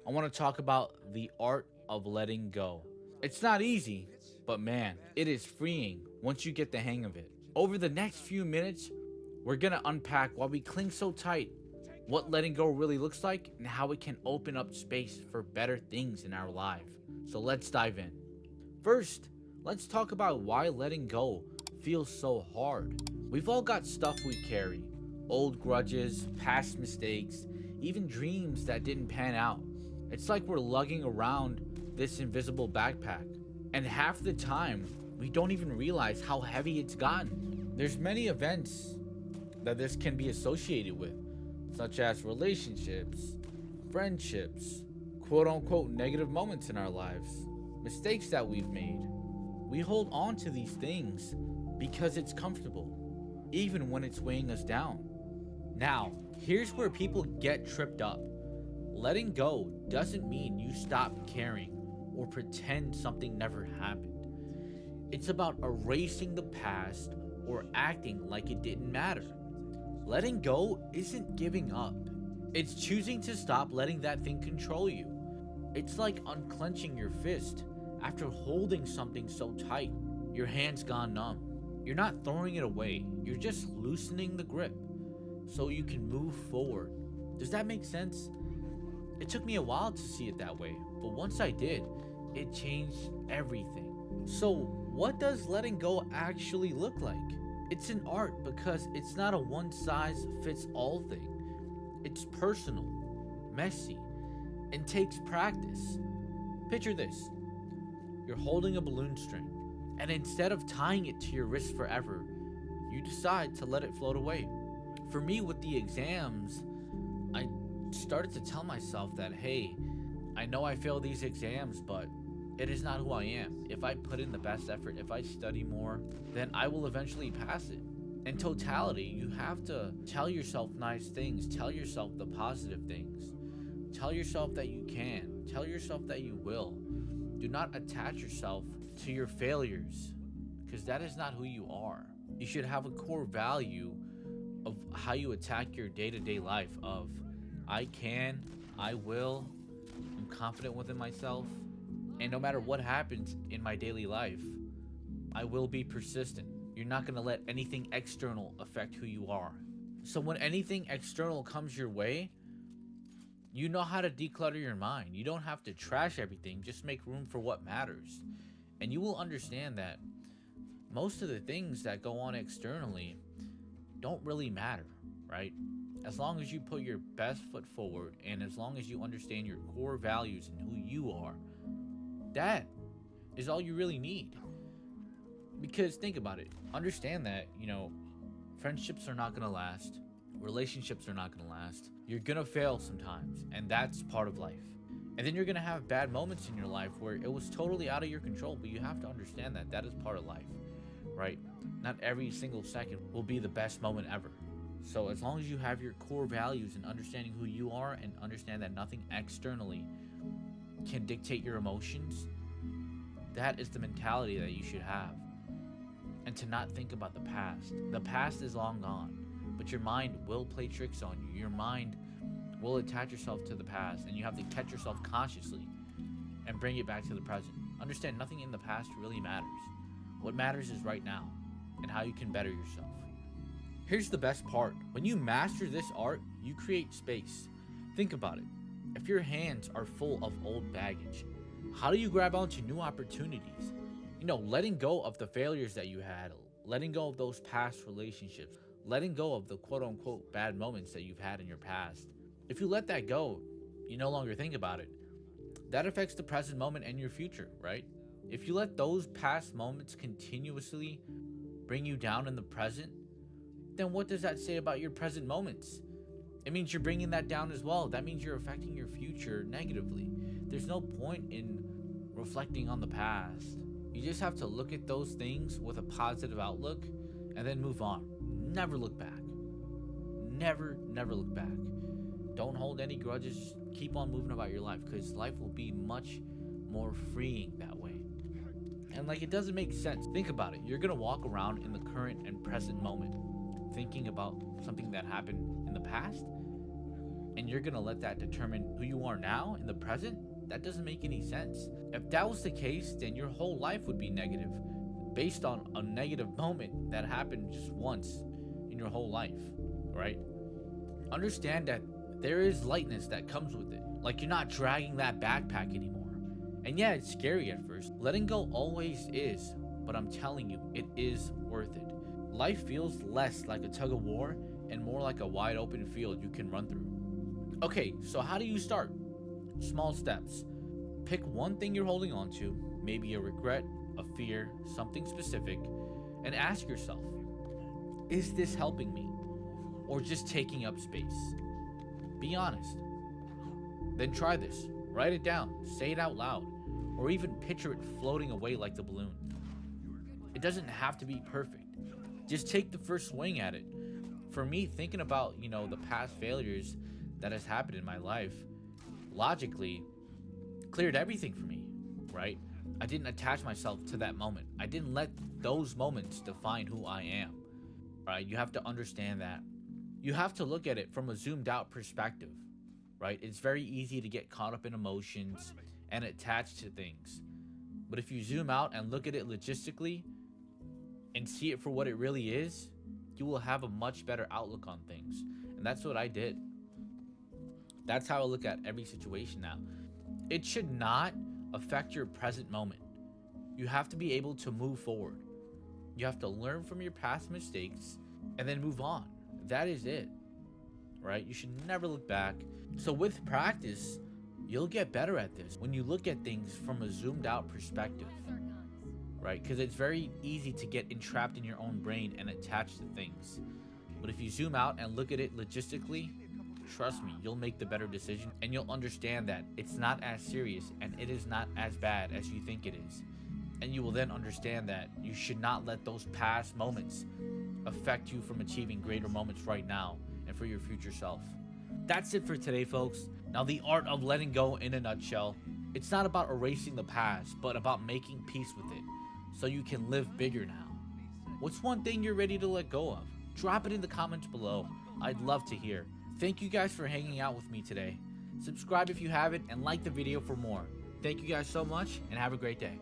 I want to talk about the art of letting go. It's not easy, but man, it is freeing once you get the hang of it. Over the next few minutes, we're gonna unpack why we cling so tight, what letting go really looks like, and how it can open up space for better things in our life. So let's dive in. First, let's talk about why letting go feels so hard. We've all got stuff we carry, old grudges, past mistakes, even dreams that didn't pan out. It's like we're lugging around this invisible backpack, and half the time, we don't even realize how heavy it's gotten. There's many events that this can be associated with, such as relationships, friendships, quote unquote negative moments in our lives, mistakes that we've made. We hold on to these things because it's comfortable, even when it's weighing us down. Now, here's where people get tripped up. Letting go doesn't mean you stop caring or pretend something never happened. It's about erasing the past or acting like it didn't matter. Letting go isn't giving up. It's choosing to stop letting that thing control you. It's like unclenching your fist after holding something so tight. Your hand's gone numb. You're not throwing it away. You're just loosening the grip so you can move forward. Does that make sense? It took me a while to see it that way, but once I did, it changed everything. So, what does letting go actually look like? It's an art because it's not a one size fits all thing. It's personal, messy, and takes practice. Picture this. You're holding a balloon string, and instead of tying it to your wrist forever, you decide to let it float away. For me, with the exams, I started to tell myself that, hey, I know I failed these exams, but it is not who I am. If I put in the best effort, if I study more, then I will eventually pass it. In totality, you have to tell yourself nice things, tell yourself the positive things, tell yourself that you can, tell yourself that you will. Do not attach yourself to your failures, because that is not who you are. You should have a core value of how you attack your day-to-day life of I can, I will, I'm confident within myself, and no matter what happens in my daily life, I will be persistent. You're not going to let anything external affect who you are. So when anything external comes your way, you know how to declutter your mind. You don't have to trash everything, just make room for what matters. And you will understand that most of the things that go on externally don't really matter, right? As long as you put your best foot forward and as long as you understand your core values and who you are, that is all you really need. Because think about it. Understand that, friendships are not going to last. Relationships are not going to last. You're going to fail sometimes, and that's part of life. And then you're going to have bad moments in your life where it was totally out of your control, but you have to understand that that is part of life, right? Not every single second will be the best moment ever. So as long as you have your core values and understanding who you are and understand that nothing externally can dictate your emotions, that is the mentality that you should have. And to not think about the past. The past is long gone, but your mind will play tricks on you. Your mind will attach yourself to the past, and you have to catch yourself consciously and bring it back to the present. Understand, nothing in the past really matters. What matters is right now and how you can better yourself. Here's the best part. When you master this art, you create space. Think about it. If your hands are full of old baggage, how do you grab onto new opportunities? Letting go of the failures that you had, letting go of those past relationships, letting go of the quote unquote bad moments that you've had in your past. If you let that go, you no longer think about it. That affects the present moment and your future, right? If you let those past moments continuously bring you down in the present, then what does that say about your present moments? It means you're bringing that down as well. That means you're affecting your future negatively. There's no point in reflecting on the past. You just have to look at those things with a positive outlook and then move on. Never look back. Never look back. Don't hold any grudges. Just keep on moving about your life because life will be much more freeing that way. And it doesn't make sense. Think about it. You're going to walk around in the current and present moment thinking about something that happened in the past, and and you're gonna let that determine who you are now in the present, that doesn't make any sense. If that was the case, then your whole life would be negative, based on a negative moment that happened just once in your whole life, right? Understand that there is lightness that comes with it. Like, you're not dragging that backpack anymore. And yeah, it's scary at first. Letting go always is, but I'm telling you, it is worth it. Life feels less like a tug of war and more like a wide open field you can run through. Okay, so how do you start? Small steps. Pick one thing you're holding on to, maybe a regret, a fear, something specific, and ask yourself, is this helping me? Or just taking up space? Be honest. Then try this. Write it down, say it out loud, or even picture it floating away like the balloon. It doesn't have to be perfect. Just take the first swing at it. For me, thinking about, the past failures that has happened in my life, logically cleared everything for me, right? I didn't attach myself to that moment. I didn't let those moments define who I am, right? You have to understand that. You have to look at it from a zoomed out perspective, right? It's very easy to get caught up in emotions and attached to things. But if you zoom out and look at it logistically and see it for what it really is, you will have a much better outlook on things. And that's what I did. That's how I look at every situation now. It should not affect your present moment. You have to be able to move forward. You have to learn from your past mistakes and then move on. That is it, right? You should never look back. So with practice, you'll get better at this when you look at things from a zoomed out perspective, right? Because it's very easy to get entrapped in your own brain and attached to things. But if you zoom out and look at it logistically, trust me, you'll make the better decision, and you'll understand that it's not as serious and it is not as bad as you think it is. And you will then understand that you should not let those past moments affect you from achieving greater moments right now and for your future self. That's it for today, folks. Now, the art of letting go in a nutshell. It's not about erasing the past, but about making peace with it so you can live bigger now. What's one thing you're ready to let go of? Drop it in the comments below. I'd love to hear. Thank you guys for hanging out with me today. Subscribe if you haven't and like the video for more. Thank you guys so much and have a great day.